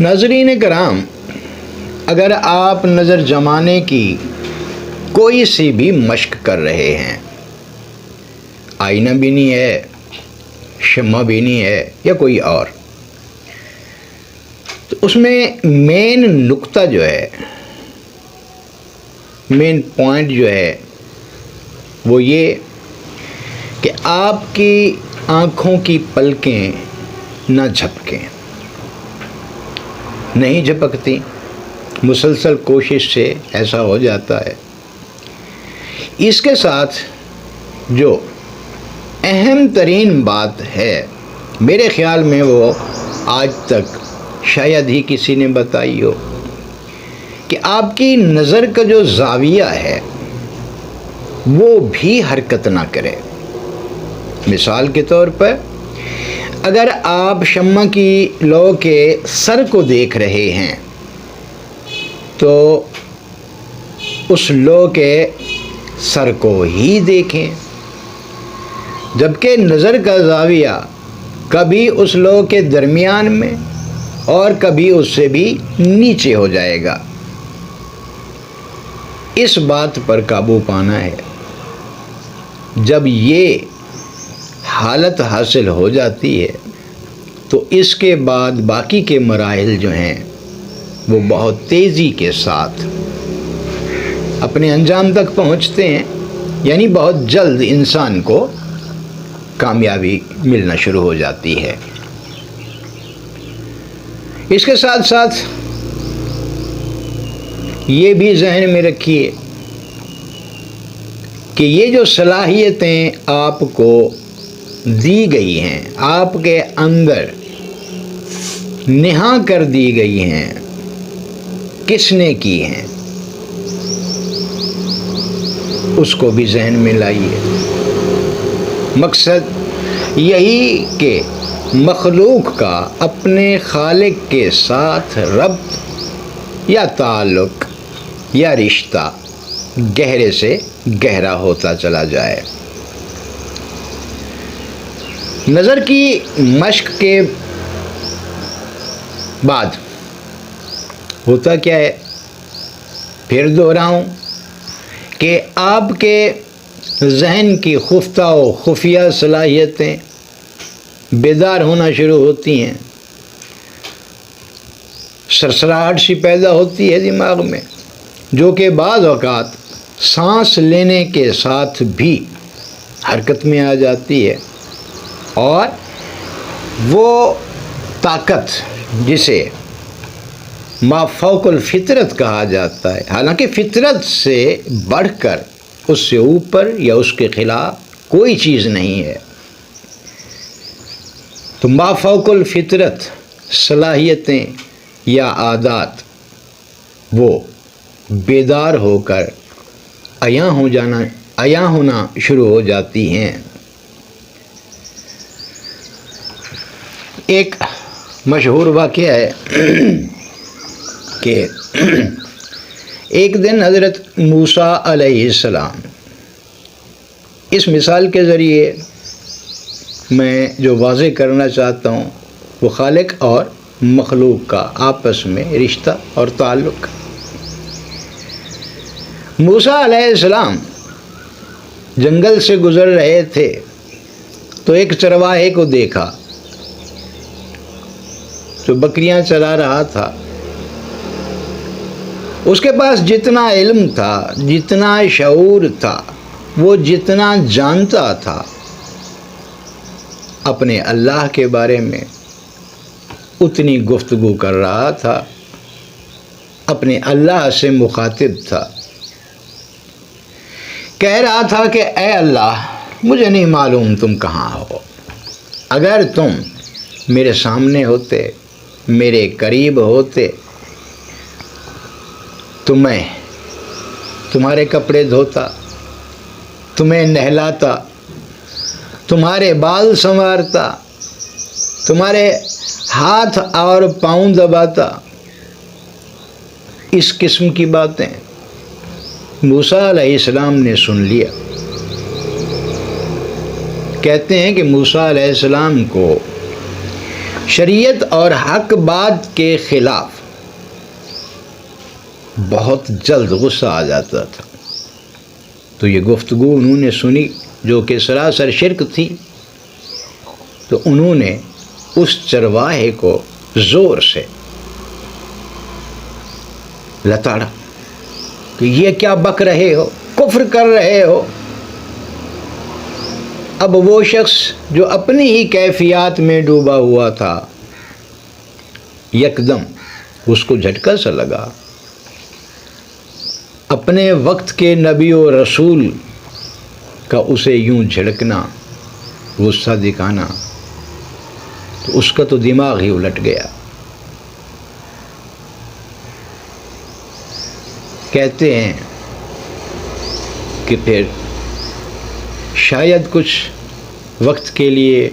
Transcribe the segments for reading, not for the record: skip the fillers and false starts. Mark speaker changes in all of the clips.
Speaker 1: ناظرین کرام، اگر آپ نظر جمانے کی کوئی سی بھی مشق کر رہے ہیں، آئینہ بینی ہے، شمع بینی ہے یا کوئی اور، تو اس میں مین نقطہ جو ہے، مین پوائنٹ جو ہے وہ یہ کہ آپ کی آنکھوں کی پلکیں نہ جھپکیں، نہیں جھپکتی، مسلسل کوشش سے ایسا ہو جاتا ہے۔ اس کے ساتھ جو اہم ترین بات ہے، میرے خیال میں وہ آج تک شاید ہی کسی نے بتائی ہو، کہ آپ کی نظر کا جو زاویہ ہے وہ بھی حرکت نہ کرے۔ مثال کے طور پر، اگر آپ شمع کی لو کے سر کو دیکھ رہے ہیں تو اس لو کے سر کو ہی دیکھیں، جبکہ نظر کا زاویہ کبھی اس لو کے درمیان میں اور کبھی اس سے بھی نیچے ہو جائے گا۔ اس بات پر قابو پانا ہے۔ جب یہ حالت حاصل ہو جاتی ہے تو اس کے بعد باقی کے مراحل جو ہیں وہ بہت تیزی کے ساتھ اپنے انجام تک پہنچتے ہیں، یعنی بہت جلد انسان کو کامیابی ملنا شروع ہو جاتی ہے۔ اس کے ساتھ ساتھ یہ بھی ذہن میں رکھیے کہ یہ جو صلاحیتیں آپ کو دی گئی ہیں، آپ کے اندر نہاں کر دی گئی ہیں، کس نے کی ہیں، اس کو بھی ذہن میں لائیے۔ مقصد یہی کہ مخلوق کا اپنے خالق کے ساتھ ربط یا تعلق یا رشتہ گہرے سے گہرا ہوتا چلا جائے۔ نظر کی مشق کے بعد ہوتا کیا ہے، پھر دہراؤں کہ آپ کے ذہن کی خفتہ و خفیہ صلاحیتیں بیدار ہونا شروع ہوتی ہیں، سرسراہٹ سی پیدا ہوتی ہے دماغ میں، جو کہ بعض اوقات سانس لینے کے ساتھ بھی حرکت میں آ جاتی ہے، اور وہ طاقت جسے ما فوق الفطرت کہا جاتا ہے، حالانکہ فطرت سے بڑھ کر اس سے اوپر یا اس کے خلاف کوئی چیز نہیں ہے، تو ما فوق الفطرت صلاحیتیں یا عادات وہ بیدار ہو کر عیاں ہونا شروع ہو جاتی ہیں۔ ایک مشہور واقعہ ہے کہ ایک دن حضرت موسیٰ علیہ السلام، اس مثال کے ذریعے میں جو واضح کرنا چاہتا ہوں وہ خالق اور مخلوق کا آپس میں رشتہ اور تعلق۔ موسیٰ علیہ السلام جنگل سے گزر رہے تھے تو ایک چرواہے کو دیکھا جو بکریاں چلا رہا تھا۔ اس کے پاس جتنا علم تھا، جتنا شعور تھا، وہ جتنا جانتا تھا اپنے اللہ کے بارے میں اتنی گفتگو کر رہا تھا، اپنے اللہ سے مخاطب تھا، کہہ رہا تھا کہ اے اللہ، مجھے نہیں معلوم تم کہاں ہو، اگر تم میرے سامنے ہوتے، میرے قریب ہوتے تو میں تمہارے کپڑے دھوتا، تمہیں نہلاتا، تمہارے بال سنوارتا، تمہارے ہاتھ اور پاؤں دباتا۔ اس قسم کی باتیں موسیٰ علیہ السلام نے سن لیا۔ کہتے ہیں کہ موسیٰ علیہ السلام کو شریعت اور حق بات کے خلاف بہت جلد غصہ آ جاتا تھا۔ تو یہ گفتگو انہوں نے سنی جو کہ سراسر شرک تھی، تو انہوں نے اس چرواہے کو زور سے لتاڑا کہ یہ کیا بک رہے ہو، کفر کر رہے ہو۔ اب وہ شخص جو اپنی ہی کیفیات میں ڈوبا ہوا تھا، یکدم اس کو جھٹکا سا لگا۔ اپنے وقت کے نبی و رسول کا اسے یوں جھڑکنا، غصہ دکھانا، تو اس کا تو دماغ ہی الٹ گیا۔ کہتے ہیں کہ پھر شاید کچھ وقت کے لیے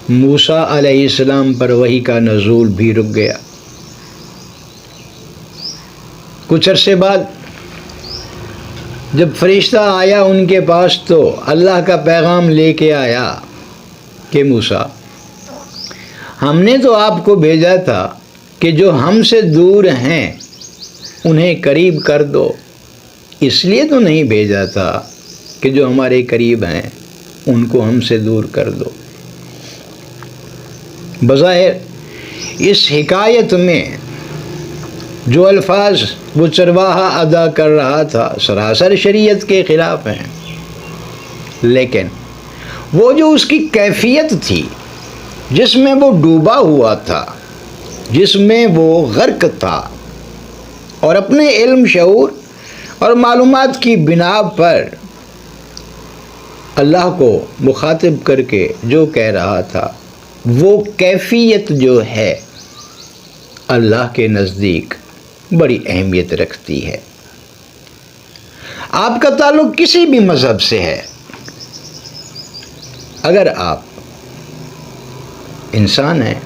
Speaker 1: موسیٰ علیہ السلام پر وحی کا نزول بھی رک گیا۔ کچھ عرصے بعد جب فرشتہ آیا ان کے پاس، تو اللہ کا پیغام لے کے آیا کہ موسیٰ، ہم نے تو آپ کو بھیجا تھا کہ جو ہم سے دور ہیں انہیں قریب کر دو، اس لیے تو نہیں بھیجا تھا کہ جو ہمارے قریب ہیں ان کو ہم سے دور کر دو۔ بظاہر اس حکایت میں جو الفاظ وہ چرواہا ادا کر رہا تھا سراسر شریعت کے خلاف ہیں، لیکن وہ جو اس کی کیفیت تھی، جس میں وہ ڈوبا ہوا تھا، جس میں وہ غرق تھا، اور اپنے علم، شعور اور معلومات کی بنا پر اللہ کو مخاطب کر کے جو کہہ رہا تھا، وہ کیفیت جو ہے اللہ کے نزدیک بڑی اہمیت رکھتی ہے۔ آپ کا تعلق کسی بھی مذہب سے ہے، اگر آپ انسان ہیں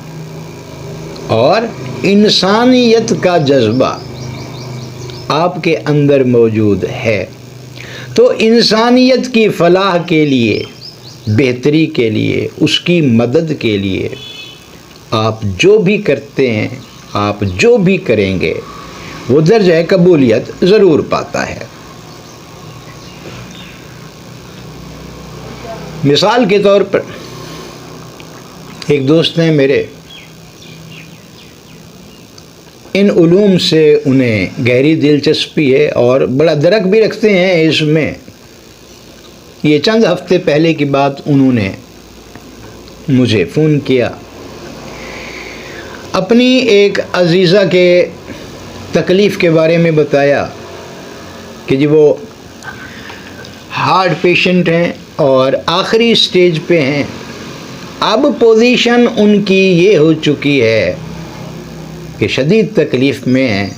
Speaker 1: اور انسانیت کا جذبہ آپ کے اندر موجود ہے، تو انسانیت کی فلاح کے لیے، بہتری کے لیے، اس کی مدد کے لیے آپ جو بھی کرتے ہیں، آپ جو بھی کریں گے، وہ درجہ قبولیت ضرور پاتا ہے۔ مثال کے طور پر ایک دوست ہیں میرے، ان علوم سے انہیں گہری دلچسپی ہے اور بڑا درک بھی رکھتے ہیں اس میں۔ یہ چند ہفتے پہلے کی بات انہوں نے مجھے فون کیا، اپنی ایک عزیزہ کے تکلیف کے بارے میں بتایا کہ جی وہ ہارٹ پیشنٹ ہیں اور آخری سٹیج پہ ہیں، اب پوزیشن ان کی یہ ہو چکی ہے کہ شدید تکلیف میں ہیں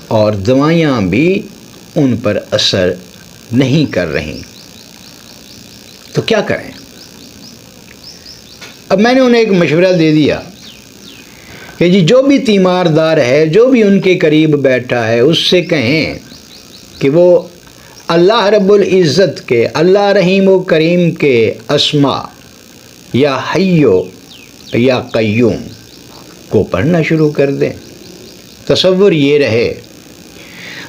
Speaker 1: اور دوائیاں بھی ان پر اثر نہیں کر رہی، تو کیا کریں؟ اب میں نے انہیں ایک مشورہ دے دیا کہ جی جو بھی تیماردار ہے، جو بھی ان کے قریب بیٹھا ہے، اس سے کہیں کہ وہ اللہ رب العزت کے، اللہ رحیم و کریم کے اسماء یا حیو یا قیوم کو پڑھنا شروع کر دیں۔ تصور یہ رہے،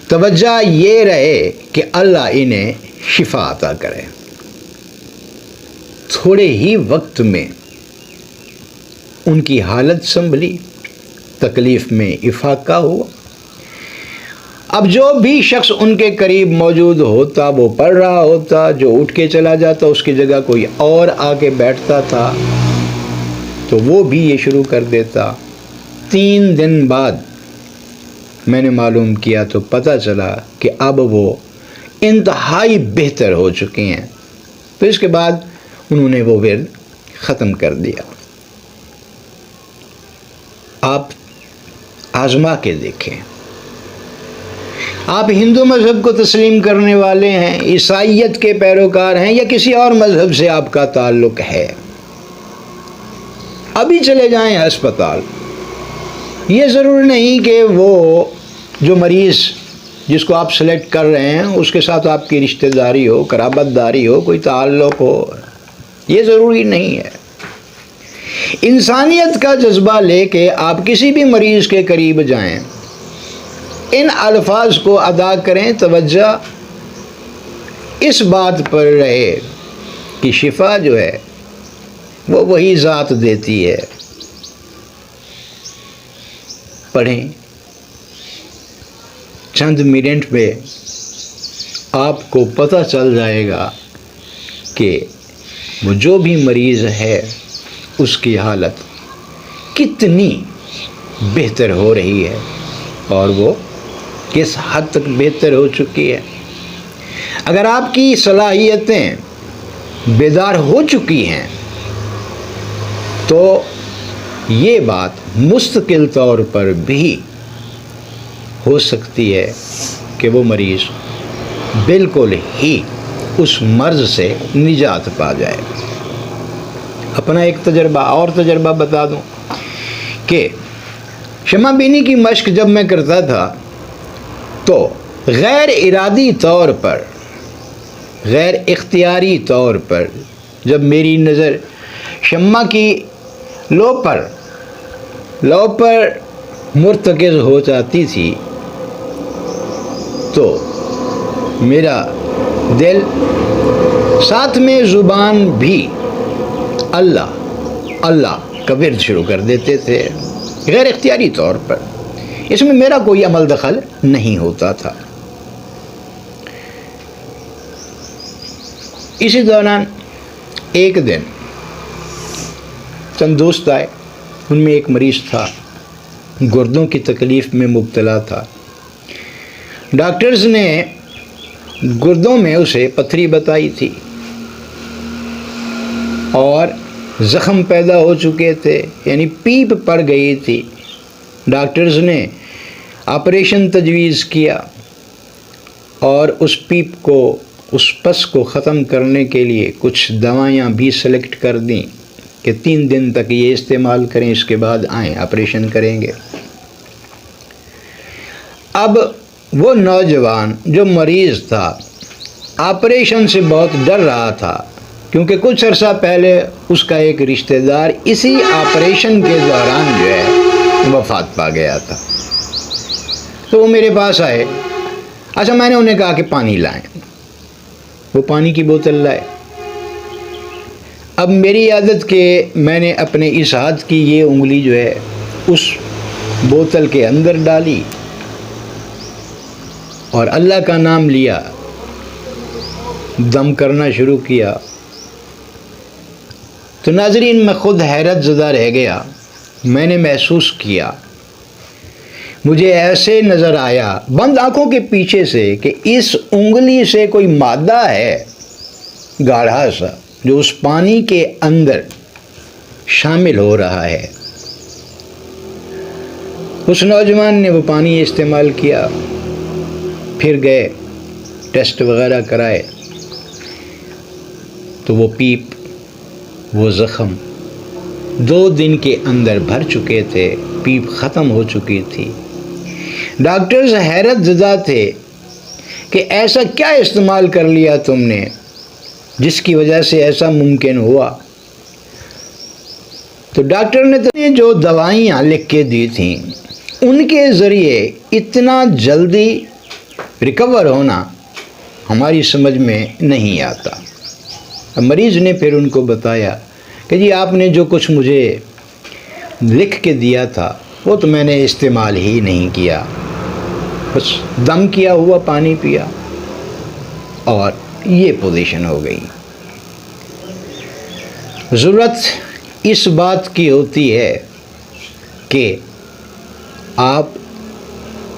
Speaker 1: توجہ یہ رہے کہ اللہ انہیں شفا عطا کرے۔ تھوڑے ہی وقت میں ان کی حالت سنبھلی، تکلیف میں افاقہ ہوا۔ اب جو بھی شخص ان کے قریب موجود ہوتا وہ پڑھ رہا ہوتا، جو اٹھ کے چلا جاتا اس کی جگہ کوئی اور آ کے بیٹھتا تھا تو وہ بھی یہ شروع کر دیتا۔ 3 دن بعد میں نے معلوم کیا تو پتہ چلا کہ اب وہ انتہائی بہتر ہو چکے ہیں۔ تو اس کے بعد انہوں نے وہ ورد ختم کر دیا۔ آپ آزما کے دیکھیں، آپ ہندو مذہب کو تسلیم کرنے والے ہیں، عیسائیت کے پیروکار ہیں، یا کسی اور مذہب سے آپ کا تعلق ہے، ابھی چلے جائیں ہسپتال۔ یہ ضرور نہیں کہ وہ جو مریض جس کو آپ سلیکٹ کر رہے ہیں اس کے ساتھ آپ کی رشتہ داری ہو، قرابت داری ہو، کوئی تعلق ہو، یہ ضروری نہیں ہے۔ انسانیت کا جذبہ لے کے آپ کسی بھی مریض کے قریب جائیں، ان الفاظ کو ادا کریں، توجہ اس بات پر رہے کہ شفا جو ہے وہ وہی ذات دیتی ہے۔ پڑھیں، چند منٹ میں آپ کو پتہ چل جائے گا کہ وہ جو بھی مریض ہے اس کی حالت کتنی بہتر ہو رہی ہے اور وہ کس حد تک بہتر ہو چکی ہے۔ اگر آپ کی صلاحیتیں بیدار ہو چکی ہیں تو یہ بات مستقل طور پر بھی ہو سکتی ہے کہ وہ مریض بالکل ہی اس مرض سے نجات پا جائے۔ اپنا ایک تجربہ بتا دوں کہ شمع بینی کی مشق جب میں کرتا تھا تو غیر ارادی طور پر، غیر اختیاری طور پر جب میری نظر شمع کی لو پر مرتکز ہو جاتی تھی تو میرا دل ساتھ میں زبان بھی اللہ اللہ کا ورد شروع کر دیتے تھے، غیر اختیاری طور پر۔ اس میں میرا کوئی عمل دخل نہیں ہوتا تھا۔ اسی دوران ایک دن چند دوست آئے، ان میں ایک مریض تھا، گردوں کی تکلیف میں مبتلا تھا۔ ڈاکٹرز نے گردوں میں اسے پتھری بتائی تھی اور زخم پیدا ہو چکے تھے، یعنی پیپ پڑ گئی تھی۔ ڈاکٹرز نے آپریشن تجویز کیا اور اس پیپ کو، اس پس کو ختم کرنے کے لیے کچھ دوائیاں بھی سلیکٹ کر دیں کہ 3 دن تک یہ استعمال کریں، اس کے بعد آئیں آپریشن کریں گے۔ اب وہ نوجوان جو مریض تھا آپریشن سے بہت ڈر رہا تھا، کیونکہ کچھ عرصہ پہلے اس کا ایک رشتہ دار اسی آپریشن کے دوران جو ہے وفات پا گیا تھا۔ تو وہ میرے پاس آئے۔ اچھا، میں نے انہیں کہا کہ پانی لائیں۔ وہ پانی کی بوتل لائے۔ اب میری عادت کہ میں نے اپنے اس ہاتھ کی یہ انگلی جو ہے اس بوتل کے اندر ڈالی اور اللہ کا نام لیا، دم کرنا شروع کیا۔ تو ناظرین، میں خود حیرت زدہ رہ گیا۔ میں نے محسوس کیا، مجھے ایسے نظر آیا بند آنکھوں کے پیچھے سے کہ اس انگلی سے کوئی مادہ ہے گاڑھا سا جو اس پانی کے اندر شامل ہو رہا ہے۔ اس نوجوان نے وہ پانی استعمال کیا، پھر گئے ٹیسٹ وغیرہ کرائے تو وہ پیپ، وہ زخم 2 دن کے اندر بھر چکے تھے، پیپ ختم ہو چکی تھی۔ ڈاکٹرز حیرت زدہ تھے کہ ایسا کیا استعمال کر لیا تم نے جس کی وجہ سے ایسا ممکن ہوا۔ تو ڈاکٹر نے جو دوائیاں لکھ کے دی تھیں ان کے ذریعے اتنا جلدی ریکور ہونا ہماری سمجھ میں نہیں آتا۔ مریض نے پھر ان کو بتایا کہ جی آپ نے جو کچھ مجھے لکھ کے دیا تھا وہ تو میں نے استعمال ہی نہیں کیا، بس دم کیا ہوا پانی پیا اور یہ پوزیشن ہو گئی۔ ضرورت اس بات کی ہوتی ہے کہ آپ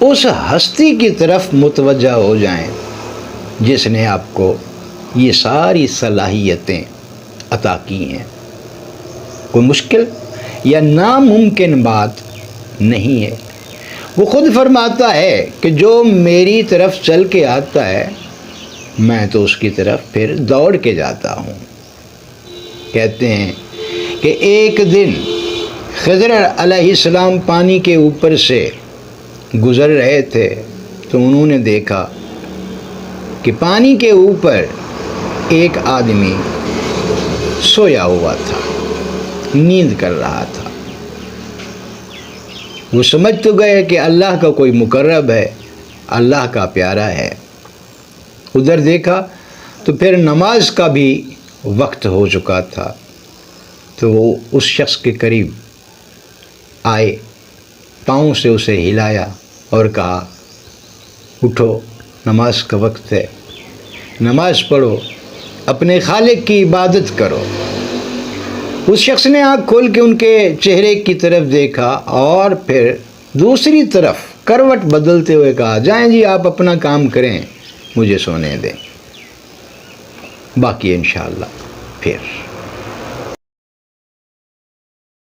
Speaker 1: اس ہستی کی طرف متوجہ ہو جائیں جس نے آپ کو یہ ساری صلاحیتیں عطا کی ہیں۔ کوئی مشکل یا ناممکن بات نہیں ہے۔ وہ خود فرماتا ہے کہ جو میری طرف چل کے آتا ہے میں تو اس کی طرف پھر دوڑ کے جاتا ہوں۔ کہتے ہیں کہ ایک دن خضر علیہ السلام پانی کے اوپر سے گزر رہے تھے تو انہوں نے دیکھا کہ پانی کے اوپر ایک آدمی سویا ہوا تھا۔ نیند کر رہا تھا۔ وہ سمجھ تو گئے کہ اللہ کا کوئی مقرب ہے، اللہ کا پیارا ہے۔ ادھر دیکھا تو پھر نماز کا بھی وقت ہو چکا تھا، تو وہ اس شخص کے قریب آئے، پاؤں سے اسے ہلایا اور کہا اٹھو، نماز کا وقت ہے، نماز پڑھو، اپنے خالق کی عبادت کرو۔ اس شخص نے آنکھ کھول کے ان کے چہرے کی طرف دیکھا اور پھر دوسری طرف کروٹ بدلتے ہوئے کہا جائیں جی آپ اپنا کام کریں، مجھے سونے دیں، باقی انشاءاللہ پھر